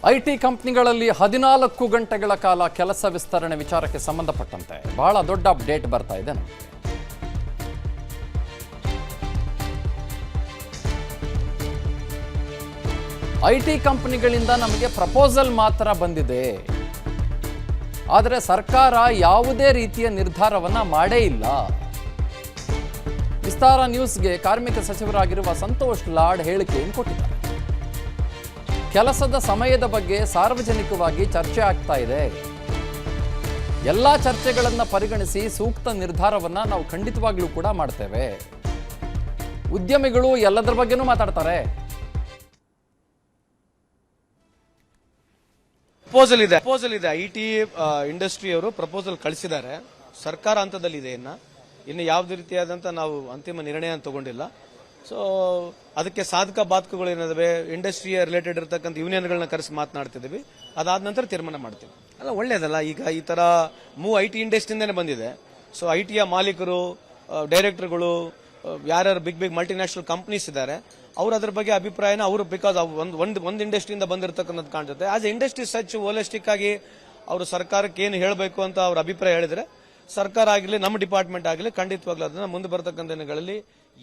IT ಕಂಪನಿಗಳಲ್ಲಿ 14 ಗಂಟೆಗಳ ಕಾಲ ಕೆಲಸ ವಿಸ್ತರಣೆ ವಿಚಾರಕ್ಕೆ ಸಂಬಂಧಪಟ್ಟಂತೆ ಬಹಳ ದೊಡ್ಡ ಅಪ್ಡೇಟ್ ಬರ್ತಾ ಇದೆ. ಐಟಿ ಕಂಪನಿಗಳಿಂದ ನಮಗೆ ಪ್ರಪೋಸಲ್ ಮಾತ್ರ ಬಂದಿದೆ, ಆದರೆ ಸರ್ಕಾರ ಯಾವುದೇ ರೀತಿಯ ನಿರ್ಧಾರವನ್ನ ಮಾಡೇ ಇಲ್ಲ. ವಿಸ್ತಾರ ನ್ಯೂಸ್ಗೆ ಕಾರ್ಮಿಕ ಸಚಿವರಾಗಿರುವ ಸಂತೋಷ್ ಲಾಡ್ ಹೇಳಿಕೆಯನ್ನು ಕೊಟ್ಟಿದ್ದಾರೆ. ಕೆಲಸದ ಸಮಯದ ಬಗ್ಗೆ ಸಾರ್ವಜನಿಕವಾಗಿ ಚರ್ಚೆ ಆಗ್ತಾ ಇದೆ. ಎಲ್ಲ ಚರ್ಚೆಗಳನ್ನು ಪರಿಗಣಿಸಿ ಸೂಕ್ತ ನಿರ್ಧಾರವನ್ನ ನಾವು ಖಂಡಿತವಾಗ್ಲೂ ಕೂಡ ಮಾಡ್ತೇವೆ. ಉದ್ಯಮಿಗಳು ಎಲ್ಲದರ ಬಗ್ಗೆನೂ ಮಾತಾಡ್ತಾರೆ. ಪ್ರಪೋಸಲ್ ಇದೆ. ಐಟಿ ಇಂಡಸ್ಟ್ರಿ ಅವರು ಪ್ರಪೋಸಲ್ ಕಳಿಸಿದ್ದಾರೆ. ಸರ್ಕಾರ ಹಂತದಲ್ಲಿದೆ. ಇನ್ನು ಯಾವುದೇ ರೀತಿಯಾದಂತ ನಾವು ಅಂತಿಮ ನಿರ್ಣಯ ತಗೊಂಡಿಲ್ಲ. ಸೊ ಅದಕ್ಕೆ ಸಾಧಕ ಬಾಧಕಗಳು ಏನಿದಾವೆ, ಇಂಡಸ್ಟ್ರಿಯ ರಿಲೇಟೆಡ್ ಇರತಕ್ಕಂಥ ಯೂನಿಯನ್ಗಳನ್ನ ಕರೆಸಿ ಮಾತನಾಡ್ತಿದ್ದೀವಿ. ಅದಾದ ನಂತರ ತೀರ್ಮಾನ ಮಾಡ್ತೀವಿ. ಅಲ್ಲ, ಒಳ್ಳೇದಲ್ಲ. ಈಗ ಈ ತರ ಐಟಿ ಇಂಡಸ್ಟ್ರಿಯಿಂದನೇ ಬಂದಿದೆ. ಸೊ ಐಟಿಯ ಮಾಲೀಕರು, ಡೈರೆಕ್ಟರ್ಗಳು, ಯಾರ್ಯಾರು ಬಿಗ್ ಮಲ್ಟಿನ್ಯಾಷನಲ್ ಕಂಪನೀಸ್ ಇದ್ದಾರೆ, ಅವ್ರು ಅದ್ರ ಬಗ್ಗೆ ಅಭಿಪ್ರಾಯನ ಅವರು ಬಿಕಾಸ್ ಒಂದು ಇಂಡಸ್ಟ್ರಿಯಿಂದ ಬಂದಿರತಕ್ಕಂಥದ್ದು ಕಾಣ್ತದೆ. ಆಸ್ ಇಂಡಸ್ಟ್ರಿ ಸಚ್ ಹೋಲಿಸ್ಟಿಕ್ ಆಗಿ ಅವರು ಸರ್ಕಾರಕ್ಕೆ ಏನು ಹೇಳಬೇಕು ಅಂತ ಅವ್ರ ಅಭಿಪ್ರಾಯ ಹೇಳಿದ್ರೆ, ಸರ್ಕಾರ ಆಗಲಿ ನಮ್ಮ ಡಿಪಾರ್ಟ್ಮೆಂಟ್ ಆಗಲಿ ಖಂಡಿತವಾಗ್ಲೂ ಅದನ್ನ ಮುಂದೆ ಬರತಕ್ಕಂಥ ದಿನಗಳಲ್ಲಿ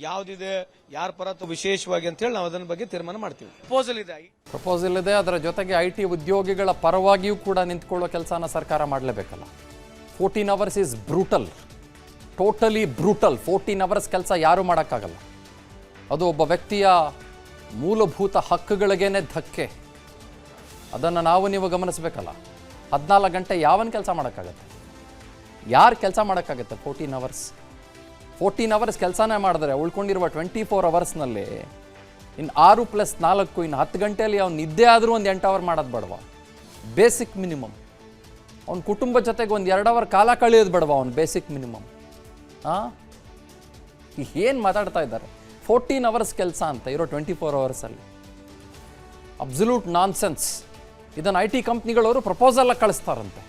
ಯಾವ್ದಿದೆ, ಯಾರ ಪರ ವಿಶೇಷವಾಗಿ ಅಂತ ಹೇಳಿ ನಾವು ಅದನ್ನ ಬಗ್ಗೆ ತೀರ್ಮಾನ ಮಾಡ್ತೀವಿ. ಪ್ರಪೋಸಲ್ ಇದೆ. ಅದರ ಜೊತೆಗೆ ಐಟಿ ಉದ್ಯೋಗಿಗಳ ಪರವಾಗಿಯೂ ಕೂಡ ನಿಂತ್ಕೊಳ್ಳೋ ಕೆಲಸನ ಸರ್ಕಾರ ಮಾಡಲೇಬೇಕಲ್ಲ. 14 hours is brutal, totally brutal. 14 hours ಕೆಲಸ ಯಾರು ಮಾಡೋಕ್ಕಾಗಲ್ಲ. ಅದು ಒಬ್ಬ ವ್ಯಕ್ತಿಯ ಮೂಲಭೂತ ಹಕ್ಕುಗಳಿಗೇನೆ ಧಕ್ಕೆ. ಅದನ್ನು ನಾವು ನೀವು ಗಮನಿಸಬೇಕಲ್ಲ. 14 ಗಂಟೆ ಯಾವನ್ ಕೆಲಸ ಮಾಡೋಕ್ಕಾಗತ್ತೆ? ಯಾರು ಕೆಲಸ ಮಾಡೋಕ್ಕಾಗತ್ತೆ? 14 ಅವರ್ಸ್ ಕೆಲಸನೇ ಮಾಡಿದ್ರೆ ಉಳ್ಕೊಂಡಿರುವ 24 ಅವರ್ಸ್ನಲ್ಲಿ ಇನ್ನು 6+4 ಇನ್ನು 10 ಗಂಟೆಯಲ್ಲಿ ಅವ್ನು ನಿದ್ದೆ ಆದರೂ ಒಂದು 8 ಅವರ್ ಮಾಡೋದು ಬೇಡವಾ? Basic minimum. ಅವ್ನ ಕುಟುಂಬ ಜೊತೆಗೆ ಒಂದು 2 ಅವರ್ ಕಾಲ ಕಳೆಯೋದು ಬೇಡವಾ? ಅವ್ನು ಬೇಸಿಕ್ ಮಿನಿಮಮ್. ಏನು ಮಾತಾಡ್ತಾ ಇದ್ದಾರೆ? 14 ಅವರ್ಸ್ ಕೆಲಸ ಅಂತ ಇರೋ 24 ಅವರ್ಸಲ್ಲಿ. Absolute nonsense. ಇದನ್ನು ಐಟಿ ಕಂಪ್ನಿಗಳವರು ಪ್ರಪೋಸಲ್ ಕಳಿಸ್ತಾರಂತೆ.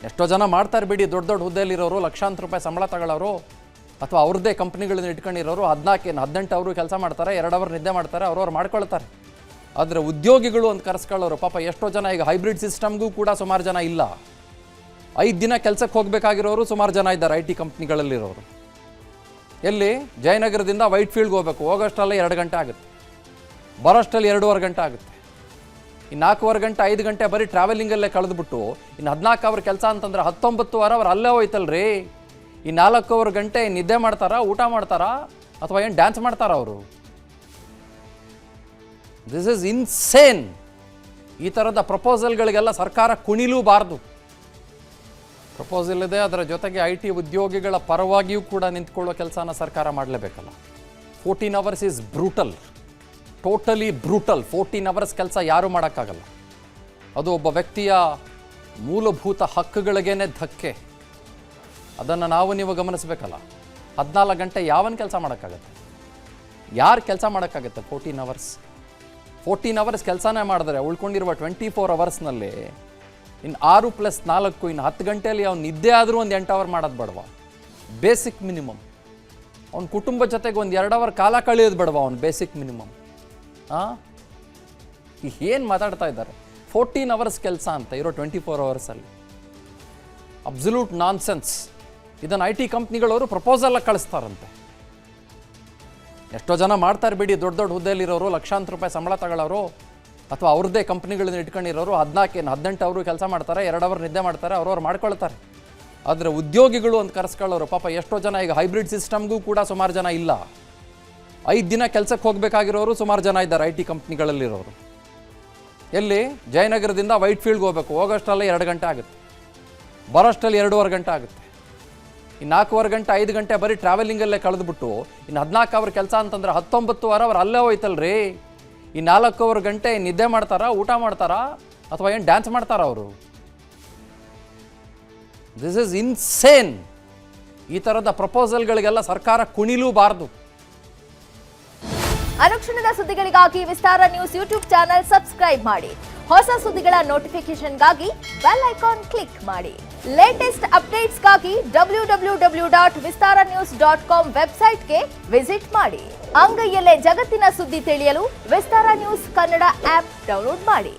ಎಷ್ಟೋ ಜನ ಮಾಡ್ತಾರೆ ಬಿಡಿ, ದೊಡ್ಡ ದೊಡ್ಡ ಹುದ್ದೆಯಲ್ಲಿರೋರು, ಲಕ್ಷಾಂತರ ರೂಪಾಯಿ ಸಂಬಳ ತಗೊಳ್ಳೋರು, ಅಥವಾ ಅವ್ರದ್ದೇ ಕಂಪ್ನಿಗಳನ್ನ ಇಟ್ಕೊಂಡಿರೋರು 18 ಅವರು ಕೆಲಸ ಮಾಡ್ತಾರೆ, 2 ಅವರ್ ನಿದ್ದೆ ಮಾಡ್ತಾರೆ, ಅವ್ರವ್ರು ಮಾಡ್ಕೊಳ್ತಾರೆ. ಆದರೆ ಉದ್ಯೋಗಿಗಳು ಅಂತ ಕರೆಸ್ಕೊಳ್ಳೋರು ಪಾಪ ಎಷ್ಟೋ ಜನ ಈಗ ಹೈಬ್ರಿಡ್ ಸಿಸ್ಟಮ್ಗೂ ಕೂಡ ಸುಮಾರು ಜನ ಇಲ್ಲ. 5 ದಿನ ಕೆಲಸಕ್ಕೆ ಹೋಗಬೇಕಾಗಿರೋರು ಸುಮಾರು ಜನ ಇದ್ದಾರೆ ಐಟಿ ಕಂಪ್ನಿಗಳಲ್ಲಿರೋರು. ಎಲ್ಲಿ? ಜಯನಗರದಿಂದ ವೈಟ್ ಫೀಲ್ಡ್ಗೆ ಹೋಗಬೇಕು, ಹೋಗೋಷ್ಟರಲ್ಲಿ 2 ಗಂಟೆ ಆಗುತ್ತೆ, ಬರೋಷ್ಟರಲ್ಲಿ 2.5 ಗಂಟೆ ಆಗುತ್ತೆ. ಇನ್ನು 4.5 ಗಂಟೆ 5 ಗಂಟೆ ಬರೀ ಟ್ರಾವೆಲಿಂಗಲ್ಲೇ ಕಳೆದ್ಬಿಟ್ಟು ಇನ್ನು 14 ಅವರ್ ಕೆಲಸ ಅಂತಂದ್ರೆ 19 ಅವರ್ ಅಲ್ಲೇ ಹೋಯ್ತಲ್ರಿ. ಈ 4 ಗಂಟೆ ನಿದ್ದೆ ಮಾಡ್ತಾರಾ, ಊಟ ಮಾಡ್ತಾರಾ, ಅಥವಾ ಏನು ಡ್ಯಾನ್ಸ್ ಮಾಡ್ತಾರಾ ಅವರು? This is insane. ಈ ಥರದ ಪ್ರಪೋಸಲ್ಗಳಿಗೆಲ್ಲ ಸರ್ಕಾರ ಕುಣಿಲೂಬಾರ್ದು. ಪ್ರಪೋಸಲ್ ಇದೆ. ಅದರ ಜೊತೆಗೆ ಐಟಿ ಉದ್ಯೋಗಿಗಳ ಪರವಾಗಿಯೂ ಕೂಡ ನಿಂತ್ಕೊಳ್ಳೋ ಕೆಲಸನ ಸರ್ಕಾರ ಮಾಡಲೇಬೇಕಲ್ಲ. 14 hours is brutal, totally brutal. 14 hours ಕೆಲಸ ಯಾರು ಮಾಡೋಕ್ಕಾಗಲ್ಲ. ಅದು ಒಬ್ಬ ವ್ಯಕ್ತಿಯ ಮೂಲಭೂತ ಹಕ್ಕುಗಳಿಗೇನೆ ಧಕ್ಕೆ. ಅದನ್ನು ನಾವು ನೀವು ಗಮನಿಸಬೇಕಲ್ಲ. 14 ಗಂಟೆ ಯಾವನ್ ಕೆಲಸ ಮಾಡೋಕ್ಕಾಗತ್ತೆ? ಯಾರು ಕೆಲಸ ಮಾಡೋಕ್ಕಾಗತ್ತೆ? 14 ಅವರ್ಸ್ ಕೆಲಸನೇ ಮಾಡಿದ್ರೆ ಉಳ್ಕೊಂಡಿರುವ 24 ಅವರ್ಸ್ನಲ್ಲಿ ಇನ್ನು 6+4 ಇನ್ನು 10 ಗಂಟೆಯಲ್ಲಿ ಅವ್ನು ನಿದ್ದೆ ಆದರೂ ಒಂದು 8 ಅವರ್ ಮಾಡೋದು ಬೇಡವಾ? Basic minimum. ಅವ್ನ ಕುಟುಂಬ ಜೊತೆಗೆ ಒಂದು 2 ಅವರ್ ಕಾಲ ಕಳೆಯೋದು ಬೇಡವಾ? ಅವ್ನು ಬೇಸಿಕ್ ಮಿನಿಮಮ್. ಏನು ಮಾತಾಡ್ತಾ ಇದ್ದಾರೆ? 14 ಅವರ್ಸ್ ಕೆಲಸ ಅಂತ ಇರೋ 24 ಅವರ್ಸಲ್ಲಿ. Absolute nonsense. ಇದನ್ನು ಐಟಿ ಕಂಪ್ನಿಗಳವರು ಪ್ರಪೋಸಲ್ ಕಳಿಸ್ತಾರಂತೆ. ಎಷ್ಟೋ ಜನ ಮಾಡ್ತಾರೆ ಬಿಡಿ, ದೊಡ್ಡ ದೊಡ್ಡ ಹುದ್ದೆಯಲ್ಲಿರೋರು, ಲಕ್ಷಾಂತರ ರೂಪಾಯಿ ಸಂಬಳ ತಗೊಳ್ಳೋರು, ಅಥವಾ ಅವ್ರದ್ದೇ ಕಂಪ್ನಿಗಳನ್ನ ಇಟ್ಕೊಂಡಿರೋರು 18 ಅವರು ಕೆಲಸ ಮಾಡ್ತಾರೆ, 2 ಅವರ್ ನಿದ್ದೆ ಮಾಡ್ತಾರೆ, ಅವ್ರವ್ರು ಮಾಡ್ಕೊಳ್ತಾರೆ. ಆದರೆ ಉದ್ಯೋಗಿಗಳು ಅಂತ ಕರೆಸ್ಕೊಳ್ಳೋರು ಪಾಪ ಎಷ್ಟೋ ಜನ ಈಗ ಹೈಬ್ರಿಡ್ ಸಿಸ್ಟಮ್ಗೂ ಕೂಡ ಸುಮಾರು ಜನ ಇಲ್ಲ. 5 ದಿನ ಕೆಲಸಕ್ಕೆ ಹೋಗಬೇಕಾಗಿರೋರು ಸುಮಾರು ಜನ ಇದ್ದಾರೆ ಐಟಿ ಕಂಪ್ನಿಗಳಲ್ಲಿರೋರು. ಎಲ್ಲಿ? ಜಯನಗರದಿಂದ ವೈಟ್ ಫೀಲ್ಡ್ಗೆ ಹೋಗಬೇಕು, ಹೋಗೋಷ್ಟರಲ್ಲಿ 2 ಗಂಟೆ ಆಗುತ್ತೆ, ಬರೋಷ್ಟರಲ್ಲಿ 2.5 ಗಂಟೆ ಆಗುತ್ತೆ. ಇನ್ನು 4.5 ಗಂಟೆ 5 ಗಂಟೆ ಬರೀ ಟ್ರಾವೆಲಿಂಗಲ್ಲೇ ಕಳೆದ್ಬಿಟ್ಟು ಇನ್ನು 14 ಅವರ್ ಕೆಲಸ ಅಂತಂದ್ರೆ 19 ಅವರ್ ಅಲ್ಲೇ ಹೋಯ್ತಲ್ರಿ. ಈ 4 ಗಂಟೆ ನಿದ್ದೆ ಮಾಡ್ತಾರಾ, ಊಟ ಮಾಡ್ತಾರಾ, ಅಥವಾ ಏನು ಡ್ಯಾನ್ಸ್ ಮಾಡ್ತಾರಾ ಅವರು? This is insane. ಈ ಥರದ ಪ್ರಪೋಸಲ್ಗಳಿಗೆಲ್ಲ ಸರ್ಕಾರ ಕುಣಿಲೂಬಾರ್ದು. ಅನುಕ್ಷಣದ ಸುದ್ದಿಗಳಿಗಾಗಿ ವಿಸ್ತಾರ ನ್ಯೂಸ್ ಯೂಟ್ಯೂಬ್ ಚಾನೆಲ್ ಸಬ್ಸ್ಕ್ರೈಬ್ ಮಾಡಿ. ಹೊಸ ಸುದ್ದಿಗಳ ನೋಟಿಫಿಕೇಶನ್ಗಾಗಿ ಬೆಲ್ ಐಕಾನ್ ಕ್ಲಿಕ್ ಮಾಡಿ. ಲೇಟೆಸ್ಟ್ ಅಪ್ಡೇಟ್ಸ್ಗಾಗಿ www.vistaranews.com ವೆಬ್ಸೈಟ್ಗೆ ವಿಸಿಟ್ ಮಾಡಿ. ಅಂಗೈಯಲ್ಲೇ ಜಗತ್ತಿನ ಸುದ್ದಿ ತಿಳಿಯಲು ವಿಸ್ತಾರ ನ್ಯೂಸ್ ಕನ್ನಡ ಆಪ್ ಡೌನ್ಲೋಡ್ ಮಾಡಿ.